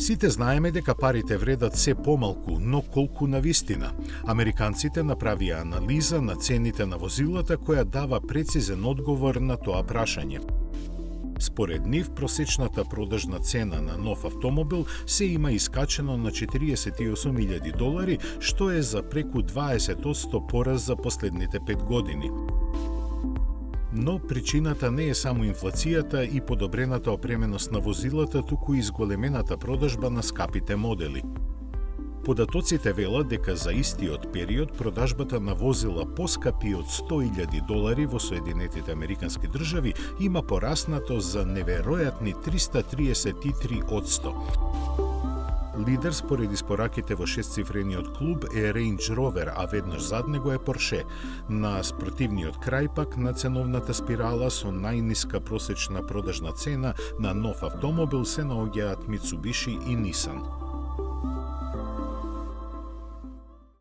Сите знаеме дека парите вредат се помалку, но колку навистина? Американците направија анализа на цените на возилата која дава прецизен одговор на тоа прашање. Според нив, просечната продажна цена на нов автомобил се има искачено на $48,000, што е за преку 20% пораз за последните 5 години. Но причината не е само инфлацијата и подобрената опременост на возилата, туку и зголемената продажба на скапите модели. Податоците велат дека за истиот период продажбата на возила поскапи од $100,000 во Соединетите Американски држави има пораснато за неверојатни 333%. Лидер според испораките во шестцифрениот клуб е Range Rover, а веднаш зад него е Porsche. На спротивниот крај пак на ценовната спирала со најниска просечна продажна цена на нов автомобил се наоѓаат Mitsubishi и Nissan.